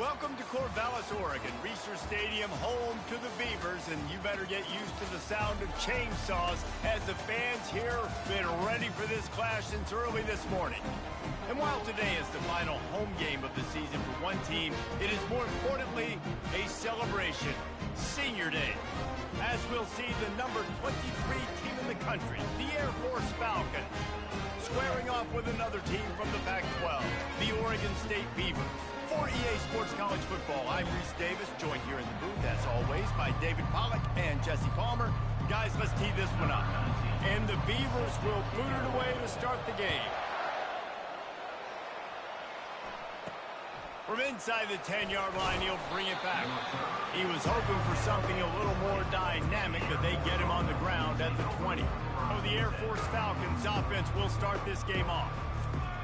Welcome to Corvallis, Oregon, Reser Stadium, home to the Beavers, and you better get used to the sound of chainsaws as the fans here have been ready for this clash since early this morning. And while today is the final home game of the season for one team, it is more importantly a celebration, Senior Day. As we'll see the number 23 team in the country, the Air Force Falcons, squaring off with another team from the Pac-12, the Oregon State Beavers. For EA Sports College Football, I'm Reese Davis, joined here in the booth, as always, by David Pollack and Jesse Palmer. Guys, let's tee this one up. And the Beavers will boot it away to start the game. From inside the 10-yard line, he'll bring it back. He was hoping for something a little more dynamic, but they get him on the ground at the 20. So the Air Force Falcons offense will start this game off.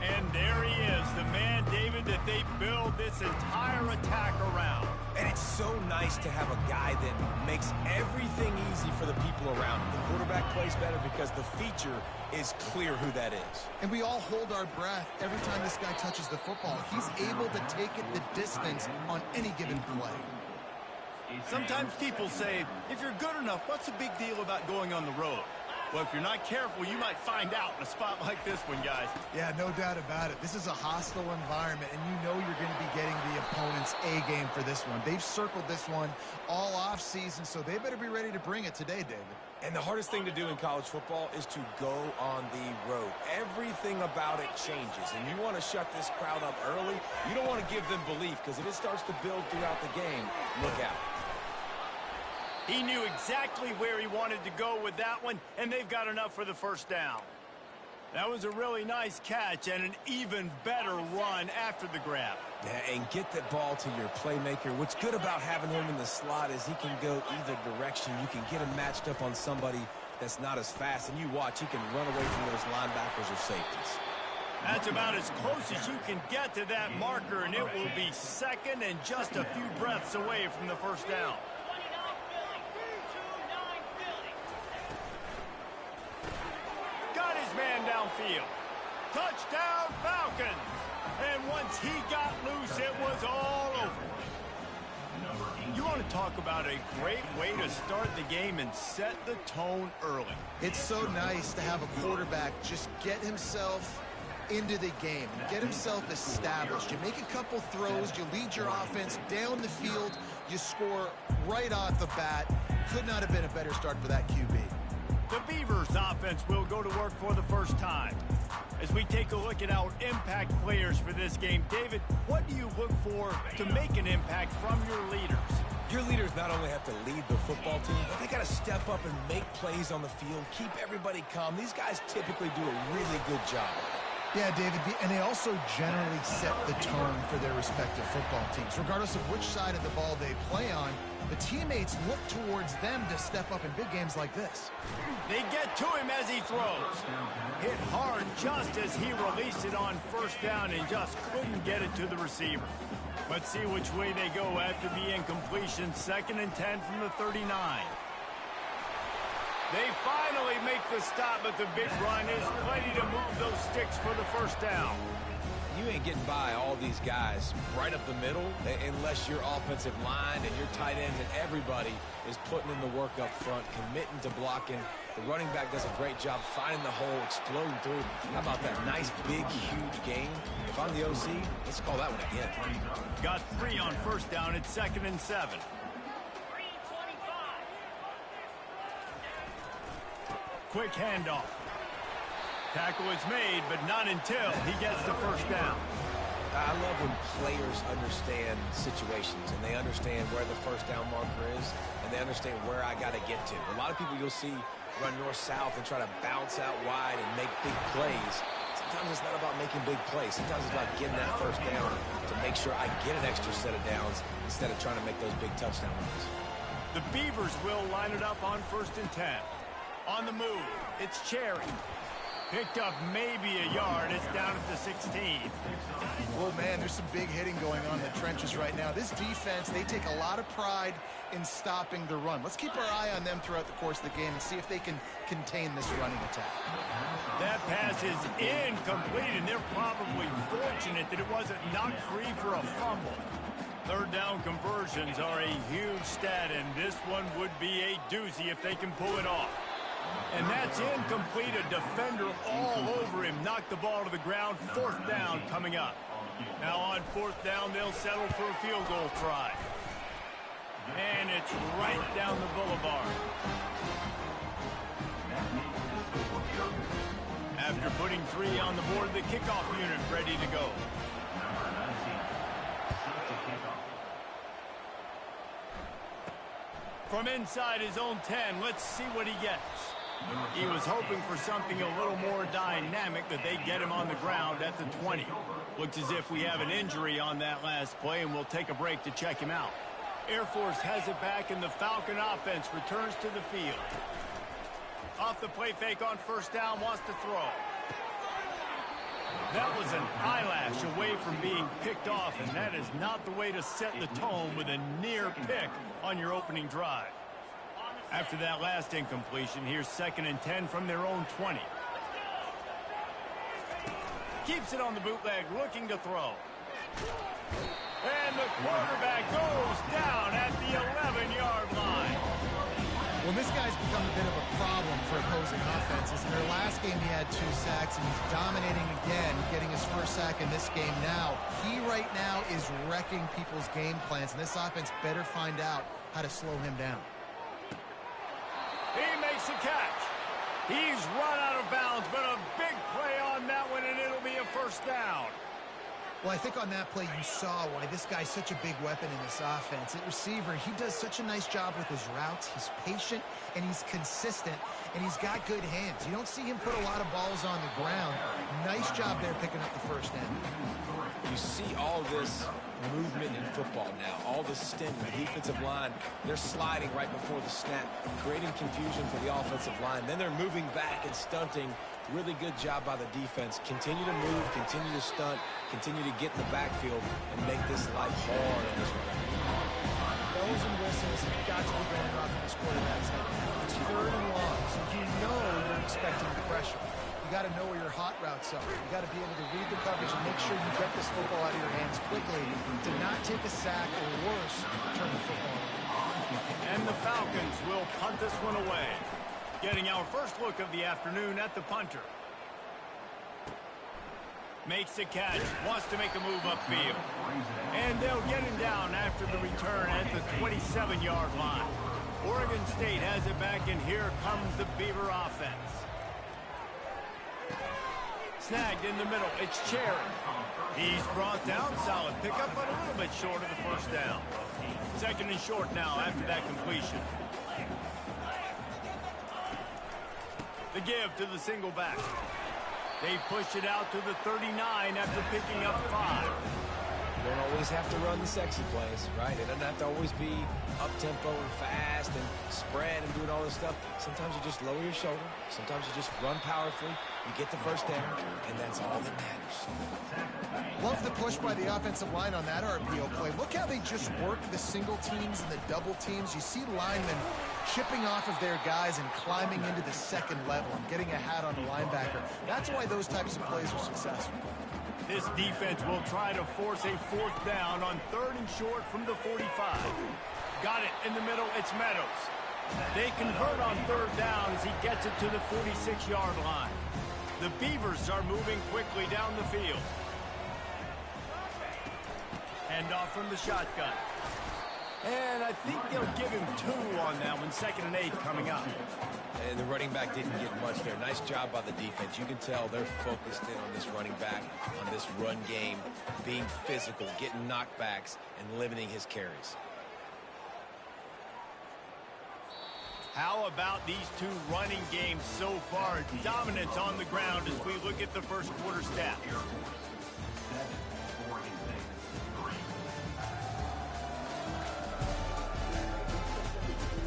And there he is, the man, David, that they build this entire attack around. And it's so nice to have a guy that makes everything easy for the people around him. The quarterback plays better because the feature is clear who that is. And we all hold our breath every time this guy touches the football. He's able to take it the distance on any given play. Sometimes people say, if you're good enough, what's the big deal about going on the road? Well, if you're not careful, you might find out in a spot like this one, guys. Yeah, no doubt about it. This is a hostile environment, and you know you're going to be getting the opponent's A-game for this one. They've circled this one all off-season, so they better be ready to bring it today, David. And the hardest thing to do in college football is to go on the road. Everything about it changes, and you want to shut this crowd up early. You don't want to give them belief, because if it starts to build throughout the game, look out. He knew exactly where he wanted to go with that one, and they've got enough for the first down. That was a really nice catch and an even better run after the grab. Yeah, and get that ball to your playmaker. What's good about having him in the slot is he can go either direction. You can get him matched up on somebody that's not as fast, and you watch, he can run away from those linebackers or safeties. That's about as close as you can get to that marker, and it will be second and just a few breaths away from the first down. Man downfield. Touchdown Falcons! And once he got loose, it was all over. You want to talk about a great way to start the game and set the tone early. It's so nice to have a quarterback just get himself into the game, get himself established. You make a couple throws, you lead your offense down the field, you score right off the bat. Could not have been a better start for that QB. The Beavers offense will go to work for the first time. As we take a look at our impact players for this game, David, what do you look for to make an impact from your leaders? Your leaders not only have to lead the football team, but they got to step up and make plays on the field, keep everybody calm. These guys typically do a really good job. Yeah, David, and they also generally set the tone for their respective football teams. Regardless of which side of the ball they play on, the teammates look towards them to step up in big games like this. They get to him as he throws. Hit hard just as he released it on first down and just couldn't get it to the receiver. Let's see which way they go after the incompletion. 2nd and 10 from the 39. They finally make the stop, but the big run is plenty to move those sticks for the first down. You ain't getting by all these guys right up the middle unless your offensive line and your tight ends and everybody is putting in the work up front, committing to blocking. The running back does a great job finding the hole, exploding through. How about that nice, big, huge gain? If I'm the OC, let's call that one again. Got 3 on first down. It's 2nd and 7. Quick handoff. Tackle is made, but not until he gets the first down. I love when players understand situations and they understand where the first down marker is and they understand where I got to get to. A lot of people you'll see run north-south and try to bounce out wide and make big plays. Sometimes it's not about making big plays. Sometimes it's about getting that first down to make sure I get an extra set of downs instead of trying to make those big touchdown runs. The Beavers will line it up on 1st and 10. On the move, it's Cherry. Picked up maybe a yard. It's down at the 16. Well, man, there's some big hitting going on in the trenches right now. This defense, they take a lot of pride in stopping the run. Let's keep our eye on them throughout the course of the game and see if they can contain this running attack. That pass is incomplete, and they're probably fortunate that it wasn't knocked free for a fumble. Third down conversions are a huge stat, and this one would be a doozy if they can pull it off. And that's incomplete. A defender all over him. Knocked the ball to the ground. Fourth down coming up. Now on fourth down, they'll settle for a field goal try. And it's right down the boulevard. After putting 3 on the board, the kickoff unit ready to go. From inside his own 10, let's see what he gets. He was hoping for something a little more dynamic, that they get him on the ground at the 20. Looks as if we have an injury on that last play, and we'll take a break to check him out. Air Force has it back, and the Falcon offense returns to the field. Off the play fake on first down, wants to throw. That was an eyelash away from being picked off, and that is not the way to set the tone with a near pick on your opening drive. After that last incompletion, here's 2nd and 10 from their own 20. Keeps it on the bootleg, looking to throw. And the quarterback goes down at the 11-yard line. Well, this guy's become a bit of a problem for opposing offenses. In their last game, he had 2 sacks, and he's dominating again, getting his first sack in this game now. He right now is wrecking people's game plans, and this offense better find out how to slow him down. He makes the catch. He's run out of bounds, but a big play on that one, and it'll be a first down. Well, I think on that play you saw why this guy's such a big weapon in this offense. At receiver, he does such a nice job with his routes. He's patient, and he's consistent, and he's got good hands. You don't see him put a lot of balls on the ground. Nice job there picking up the first down. You see all this movement in football now, all the stint, the defensive line, they're sliding right before the snap, creating confusion for the offensive line. Then they're moving back and stunting. Really good job by the defense. Continue to move, continue to stunt, continue to get in the backfield and make this life hard on this one. Bells and whistles have got to be going off in this quarterback's head. It's 3rd and long, so you know you're expecting the pressure. You got to know where your hot routes are. You got to be able to read the coverage and make sure you get this football out of your hands quickly to not take a sack or worse, turn the football over. And the Falcons will punt this one away. Getting our first look of the afternoon at the punter. Makes the catch, wants to make a move upfield. And they'll get him down after the return at the 27-yard line. Oregon State has it back, and here comes the Beaver offense. Snagged in the middle, it's Cherry. He's brought down, solid pickup, but a little bit short of the first down. 2nd and short now after that completion. The give to the single back. They push it out to the 39 after picking up 5. You don't always have to run the sexy plays, right? It doesn't have to always be up-tempo and fast and spread and doing all this stuff. Sometimes you just lower your shoulder. Sometimes you just run powerfully. You get the first down, and that's all that matters. Love the push by the offensive line on that RPO play. Look how they just work the single teams and the double teams. You see linemen chipping off of their guys and climbing into the second level and getting a hat on the linebacker. That's why those types of plays are successful. This defense will try to force a 4th down on 3rd and short from the 45. Got it in the middle, it's Meadows. They convert on 3rd down as he gets it to the 46-yard line. The Beavers are moving quickly down the field. Handoff from the shotgun. And I think they'll give him 2 on that one. 2nd and 8 coming up. And the running back didn't get much there. Nice job by the defense. You can tell they're focused in on this running back, on this run game, being physical, getting knockbacks, and limiting his carries. How about these 2 running games so far? Dominance on the ground as we look at the first quarter stats.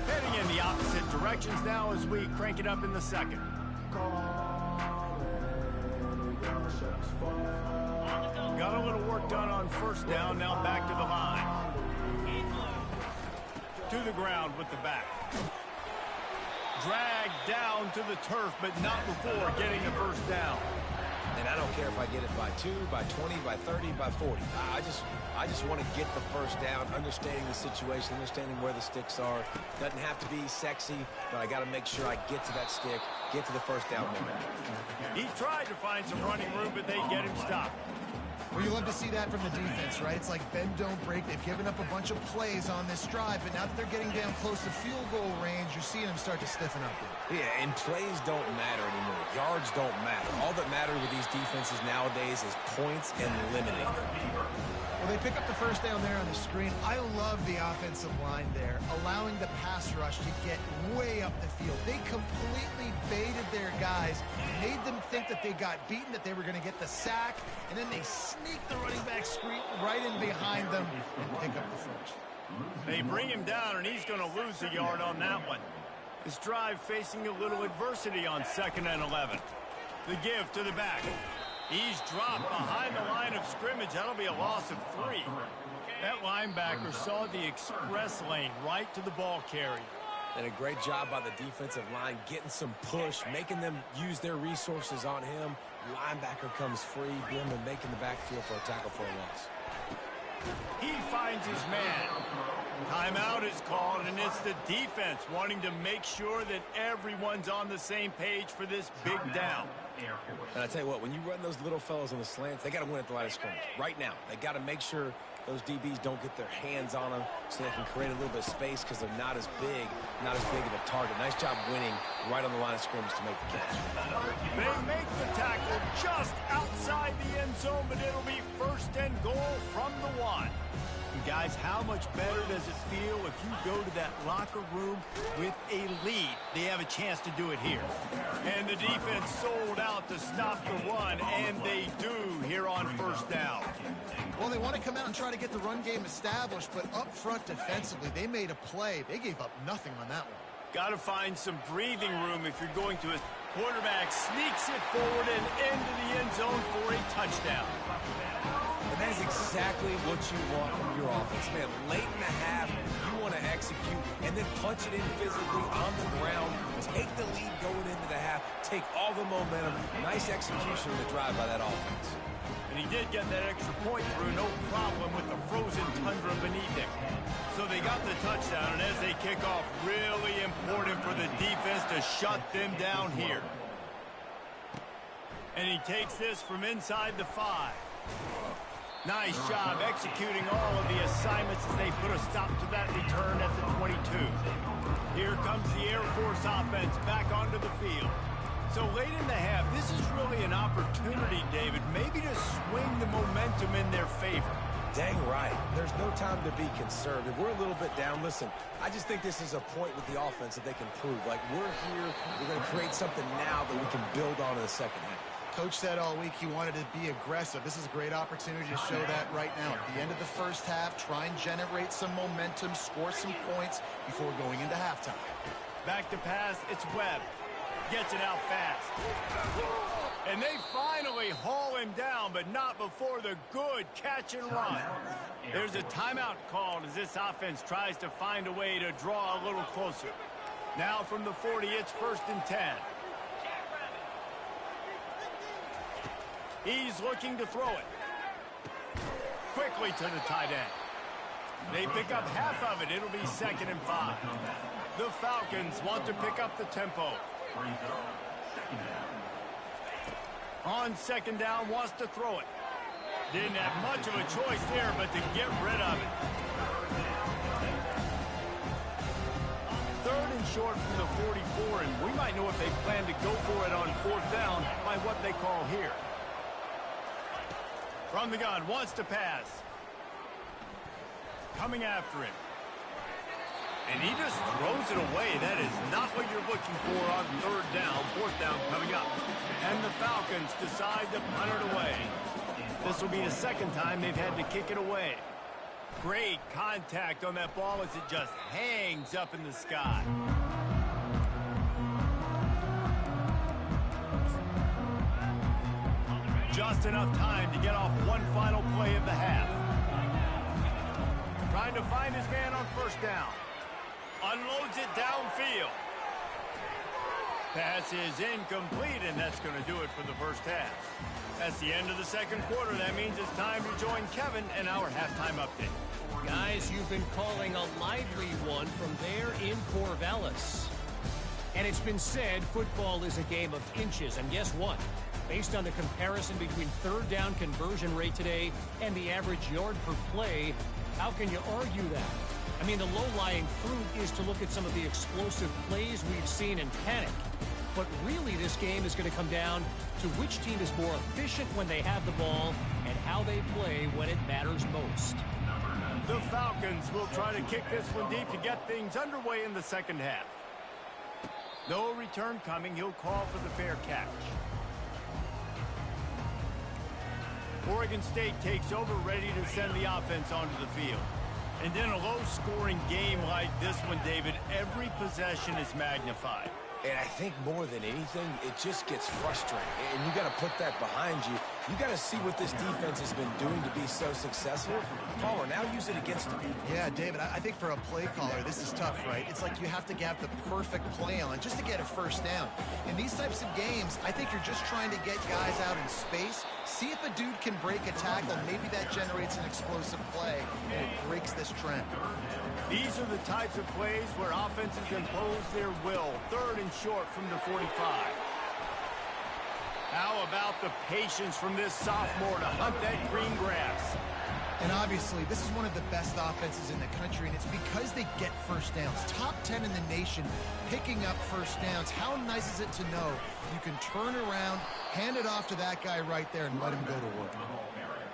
Heading in the opposite directions now as we crank it up in the second. Got a little work done on first down, now back to the line. To the ground with the back. Dragged down to the turf, but not before getting the first down. And I don't care if I get it by 2, by 20, by 30, by 40. I just want to get the first down, understanding the situation, understanding where the sticks are. Doesn't have to be sexy, but I got to make sure I get to that stick, get to the first down moment. He tried to find some running room, but they get him stopped. Well, you love to see that from the defense, right? It's like bend, don't break. They've given up a bunch of plays on this drive, but now that they're getting down close to field goal range, you're seeing them start to stiffen up. Yeah, and plays don't matter anymore. Yards don't matter. All that matters with these defenses nowadays is points and limiting. Well, they pick up the first down there on the screen. I love the offensive line there, allowing the pass rush to get way up the field. They completely baited their guys, made them think that they got beaten, that they were going to get the sack, and then they sneak the running back screen right in behind them and pick up the first. They bring him down, and he's going to lose a yard on that one. This drive facing a little adversity on 2nd and 11. The give to the back. He's dropped behind the line of scrimmage. That'll be a loss of 3. That linebacker saw the express lane right to the ball carrier. And a great job by the defensive line, getting some push, making them use their resources on him. Linebacker comes free, boom, and making the backfield for a tackle for a loss. He finds his man. Timeout is called, and it's the defense wanting to make sure that everyone's on the same page for this big down. And I tell you what, when you run those little fellows on the slants, they got to win at the line of scrimmage. Right now, they got to make sure those DBs don't get their hands on them so they can create a little bit of space because they're not as big of a target. Nice job winning right on the line of scrimmage to make the catch. They make the tackle just outside the end zone, but it'll be 1st and goal from the 1. And guys, how much better does it feel if you go to that locker room with a lead? They have a chance to do it here. And the defense sold out to stop the run, and they do here on 1st down. Well, they want to come out and try to get the run game established, but up front defensively, they made a play. They gave up nothing on that one. Got to find some breathing room if you're going to. A quarterback sneaks it forward and into the end zone for a touchdown. And that is exactly what you want from your offense. Man, late in the half, you want to execute and then punch it in physically on the ground. Take the lead going into the half. Take all the momentum. Nice execution of the drive by that offense. And he did get that extra point through, no problem with the frozen tundra beneath him. So they got the touchdown, and as they kick off, really important for the defense to shut them down here. And he takes this from inside the 5. Nice job executing all of the assignments as they put a stop to that return at the 22. Here comes the Air Force offense back onto the field. So late in the half, this is really an opportunity, David, maybe to swing the momentum in their favor. Dang right. There's no time to be concerned. If we're a little bit down, listen, I just think this is a point with the offense that they can prove. Like, we're here, we're going to create something now that we can build on in the second half. Coach said all week he wanted to be aggressive. This is a great opportunity to show that right now. At the end of the first half, try and generate some momentum, score some points before going into halftime. Back to pass, it's Webb. Gets it out fast. And they finally haul him down, but not before the good catch and run. There's a timeout called as this offense tries to find a way to draw a little closer. Now from the 40, it's 1st and 10. He's looking to throw it. Quickly to the tight end. They pick up half of it. It'll be 2nd and 5. The Falcons want to pick up the tempo. On 2nd down, wants to throw it. Didn't have much of a choice there, but to get rid of it. 3rd and short from the 44, and we might know if they plan to go for it on 4th down by what they call here. From the gun, wants to pass. Coming after him. And he just throws it away. That is not what you're looking for on 3rd down. 4th down coming up. And the Falcons decide to punt it away. This will be the 2nd time they've had to kick it away. Great contact on that ball as it just hangs up in the sky. Just enough time to get off one final play of the half. Trying to find his man on 1st down. Unloads it downfield. Pass is incomplete, and that's going to do it for the first half. That's the end of the second quarter. That means it's time to join Kevin and our halftime update. Guys, you've been calling a lively one from there in Corvallis. And it's been said football is a game of inches. And guess what? Based on the comparison between third down conversion rate today and the average yard per play, how can you argue that? I mean, the low-lying fruit is to look at some of the explosive plays we've seen in panic. But really, this game is going to come down to which team is more efficient when they have the ball and how they play when it matters most. The Falcons will try to kick this one deep to get things underway in the second half. No return coming. He'll call for the fair catch. Oregon State takes over, ready to send the offense onto the field. And in a low-scoring game like this one, David, every possession is magnified. And I think more than anything, it just gets frustrating. And you got to put that behind you. You got to see what this defense has been doing to be so successful. Caller, now use it against them. Yeah, David, I think for a play caller, this is tough, right? It's like you have to have the perfect play on just to get a first down. In these types of games, I think you're just trying to get guys out in space, see if a dude can break a tackle. Maybe that generates an explosive play, and it breaks this trend. These are the types of plays where offenses impose their will. Third and short from the 45. How about the patience from this sophomore to hunt that green grass? And obviously, this is one of the best offenses in the country, and it's because they get first downs. Top 10 in the nation picking up first downs. How nice is it to know you can turn around, hand it off to that guy right there, and let him go to work.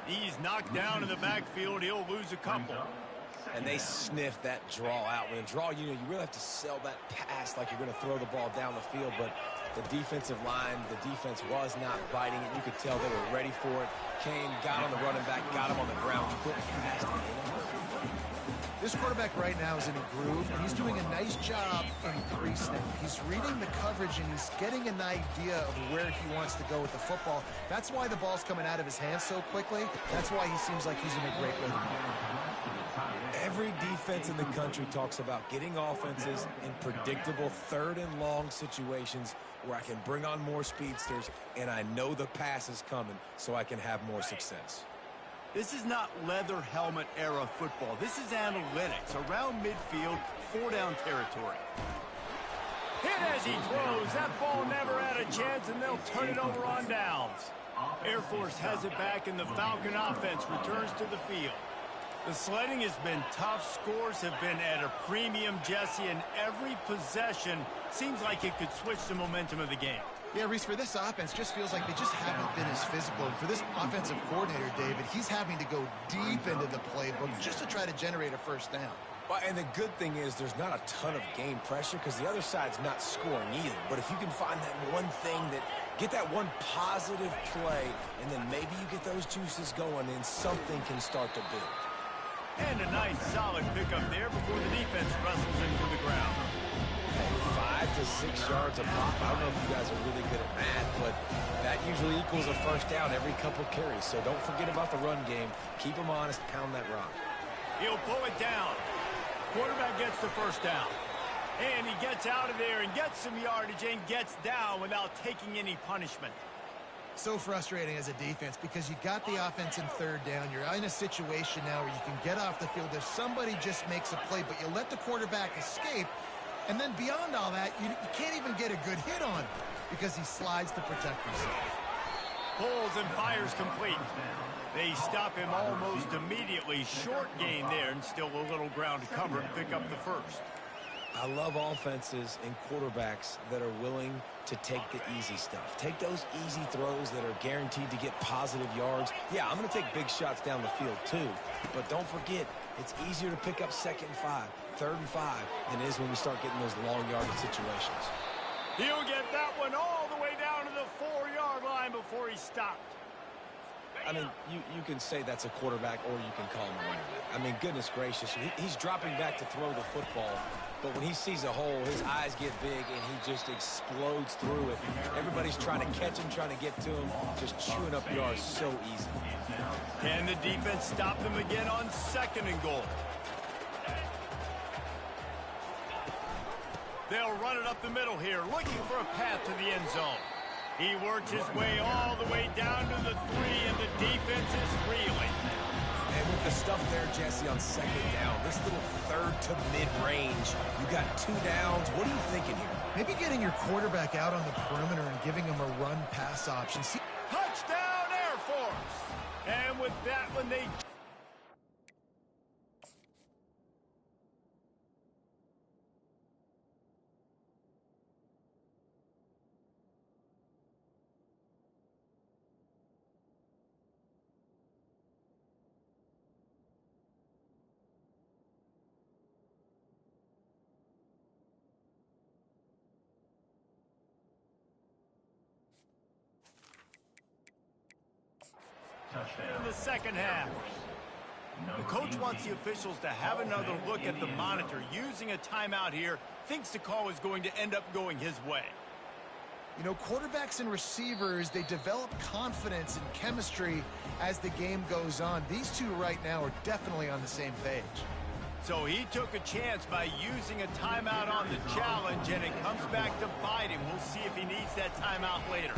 He's knocked down in the backfield. He'll lose a couple. And they sniff that draw out. When a draw, you really have to sell that pass like you're going to throw the ball down the field. But the defensive line, the defense was not biting it. You could tell they were ready for it. Came, got on the running back, got him on the ground. Quick, fast, and hit him. This quarterback right now is in a groove, and he's doing a nice job in pre-snap. He's reading the coverage, and he's getting an idea of where he wants to go with the football. That's why the ball's coming out of his hands so quickly. That's why he seems like he's in a great rhythm. Every defense in the country talks about getting offenses in predictable third and long situations where I can bring on more speedsters and I know the pass is coming so I can have more success. This is not leather helmet era football. This is analytics around midfield, 4-down territory. Hit as he throws. That ball never had a chance, and they'll turn it over on downs. Air Force has it back, and the Falcon offense returns to the field. The sledding has been tough. Scores have been at a premium, Jesse, and every possession seems like it could switch the momentum of the game. Yeah, Reese, for this offense, just feels like they just haven't been as physical. And for this offensive coordinator, David, he's having to go deep into the playbook just to try to generate a first down. Well, and the good thing is there's not a ton of game pressure because the other side's not scoring either. But if you can find that one thing get that one positive play, and then maybe you get those juices going, then something can start to build. And a nice solid pickup there before the defense wrestles into the ground. 5 to 6 yards a pop. I don't know if you guys are really good at math, but that usually equals a first down every couple carries. So don't forget about the run game. Keep them honest. Pound that rock. He'll pull it down. Quarterback gets the first down. And he gets out of there and gets some yardage and gets down without taking any punishment. So frustrating as a defense because you got the offense in third down. You're in a situation now where you can get off the field if somebody just makes a play, but you let the quarterback escape. And then beyond all that, you can't even get a good hit on because he slides to protect himself. Pulls and fires complete. They stop him almost immediately. Short gain there, and still a little ground to cover to pick up the first. I love offenses and quarterbacks that are willing to take the easy stuff. Take those easy throws that are guaranteed to get positive yards. Yeah, I'm going to take big shots down the field too. But don't forget, it's easier to pick up 2nd and 5, 3rd and 5 than it is when we start getting those long yardage situations. He'll get that one all the way down to the 4-yard line before he stopped. I mean, you can say that's a quarterback or you can call him a running back. I mean, goodness gracious, he's dropping back to throw the football. But when he sees a hole, his eyes get big and he just explodes through it. Everybody's trying to catch him, trying to get to him, just chewing up yards so easy. Can the defense stop them again on 2nd and goal? They'll run it up the middle here, looking for a path to the end zone. He works his way all the way down to the 3, and the defense is reeling. And with the stuff there, Jesse, on second down, this little third to mid-range, you got 2 downs. What are you thinking here? Maybe getting your quarterback out on the perimeter and giving him a run-pass option. See, Touchdown, Air Force! And with that one, they... in the second half. The coach wants the officials to have another look at the monitor. Using a timeout here, thinks the call is going to end up going his way. you know, quarterbacks and receivers, they develop confidence and chemistry as the game goes on. These two right now are definitely on the same page. So he took a chance by using a timeout on the challenge, and it comes back to bite him. We'll see if he needs that timeout later.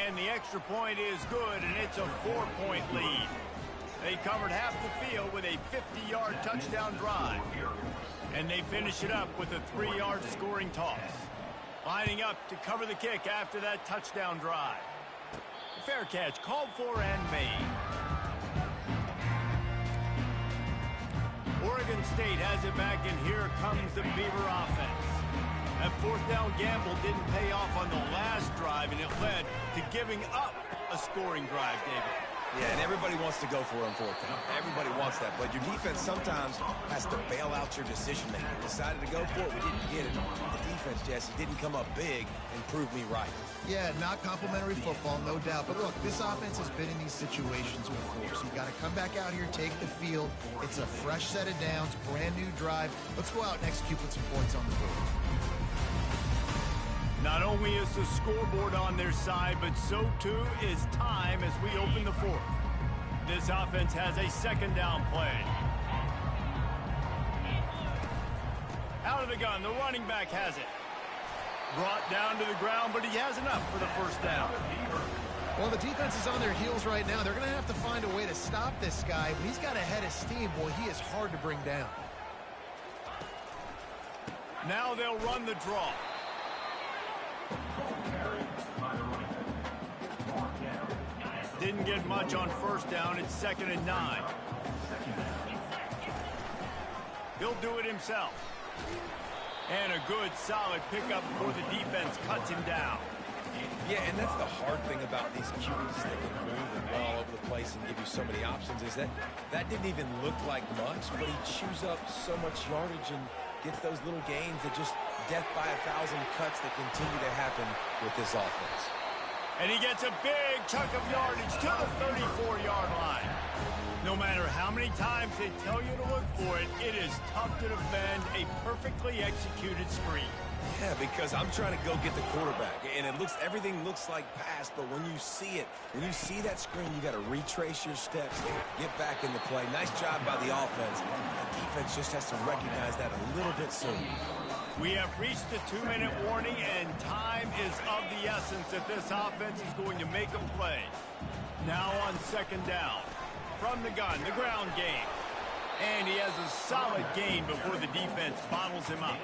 And the extra point is good, and it's a 4-point lead. They covered half the field with a 50-yard touchdown drive. And they finish it up with a 3-yard scoring toss. Lining up to cover the kick after that touchdown drive. Fair catch called for and made. Oregon State has it back, and here comes the Beaver offense. That 4th down gamble didn't pay off on the last drive, and it led to giving up a scoring drive, David. Yeah, and everybody wants to go for it on 4th down. Everybody wants that, but your defense sometimes has to bail out your decision-making. Decided to go for it, we didn't get it. The defense, Jesse, didn't come up big and prove me right. Yeah, not complimentary football, no doubt. But look, this offense has been in these situations before, so you got to come back out here, take the field. It's a fresh set of downs, brand new drive. Let's go out and execute with some points on the board. Not only is the scoreboard on their side, but so too is time as we open the 4th. This offense has a 2nd down play. Out of the gun, the running back has it. Brought down to the ground, but he has enough for the 1st down. Well, the defense is on their heels right now. They're going to have to find a way to stop this guy. But he's got a head of steam. Boy, he is hard to bring down. Now they'll run the draw. Didn't get much on 1st down. It's 2nd and 9. He'll do it himself. And a good, solid pickup before the defense cuts him down. Yeah, and that's the hard thing about these QBs that can move and run all over the place and give you so many options is that didn't even look like much, but he chews up so much yardage and gets those little gains that just death by 1,000 cuts that continue to happen with this offense. And he gets a big chunk of yardage to the 34-yard line. No matter how many times they tell you to look for it, it is tough to defend a perfectly executed screen. Yeah, because I'm trying to go get the quarterback, and everything looks like pass, but when you see it, when you see that screen, you got to retrace your steps, get back in the play. Nice job by the offense. The defense just has to recognize that a little bit soon. We have reached the 2-minute warning, and time is of the essence if this offense is going to make a play. Now on 2nd down. From the gun, the ground game. And he has a solid gain before the defense bottles him up.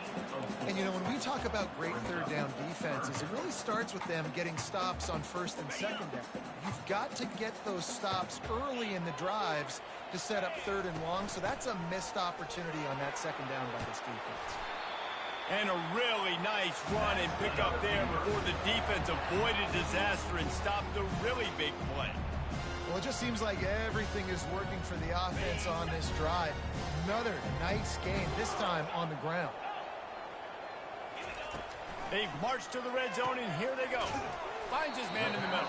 And, you know, when we talk about great 3rd down defenses, it really starts with them getting stops on 1st and 2nd down. You've got to get those stops early in the drives to set up 3rd and long, so that's a missed opportunity on that 2nd down by this defense. And a really nice run and pick up there before the defense avoided disaster and stopped the really big play. Well, it just seems like everything is working for the offense on this drive. Another nice game, this time on the ground. They've marched to the red zone, and here they go. Finds his man in the middle.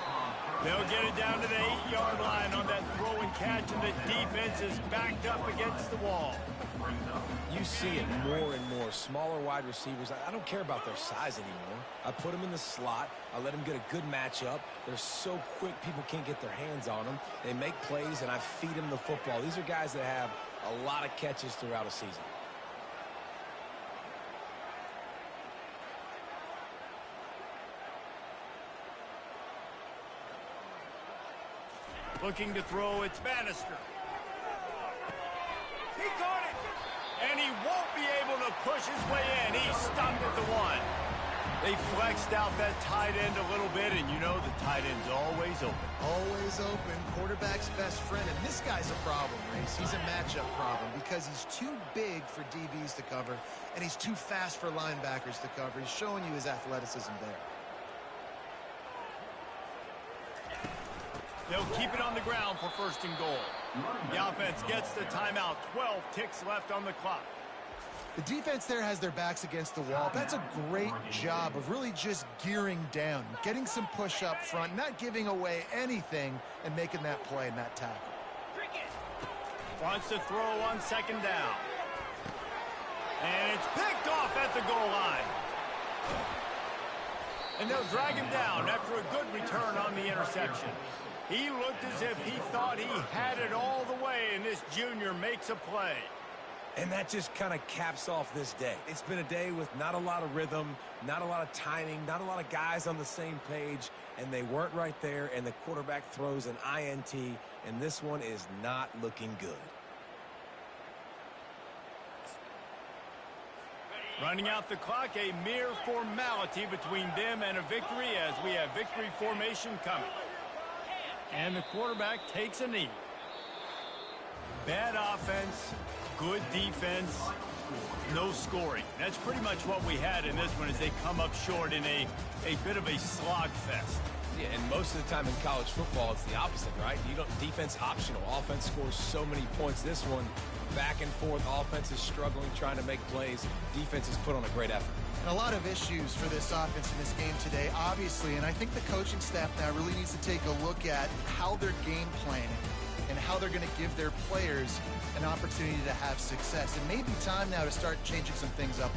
They'll get it down to the 8-yard line on that throw and catch, and the defense is backed up against the wall. You see it more and more. Smaller wide receivers, I don't care about their size anymore. I put them in the slot. I let them get a good matchup. They're so quick, people can't get their hands on them. They make plays, and I feed them the football. These are guys that have a lot of catches throughout a season. Looking to throw, it's Bannister. He caught it! And he won't be able to push his way in. He's stopped at the 1. They flexed out that tight end a little bit, and you know the tight end's always open. Always open. Quarterback's best friend. And this guy's a problem, Reese. He's a matchup problem because he's too big for DBs to cover, and he's too fast for linebackers to cover. He's showing you his athleticism there. They'll keep it on the ground for 1st and goal. The offense gets the timeout. 12 ticks left on the clock. The defense there has their backs against the wall. That's a great job of really just gearing down, getting some push up front, not giving away anything, and making that play and that tackle. Wants to throw on 2nd down. And it's picked off at the goal line. And they'll drag him down after a good return on the interception. He looked as if he thought he had it all the way, and this junior makes a play. And that just kind of caps off this day. It's been a day with not a lot of rhythm, not a lot of timing, not a lot of guys on the same page, and they weren't right there, and the quarterback throws an INT, and this one is not looking good. Running out the clock, a mere formality between them and a victory as we have victory formation coming. And the quarterback takes a knee. Bad offense, good defense, no scoring. That's pretty much what we had in this one as they come up short in a bit of a slogfest. Yeah, and most of the time in college football, it's the opposite, right? You don't defense optional. Offense scores so many points. This one, back and forth. Offense is struggling, trying to make plays. Defense has put on a great effort. And a lot of issues for this offense in this game today, obviously, and I think the coaching staff now really needs to take a look at how they're game planning and how they're going to give their players an opportunity to have success. It may be time now to start changing some things up a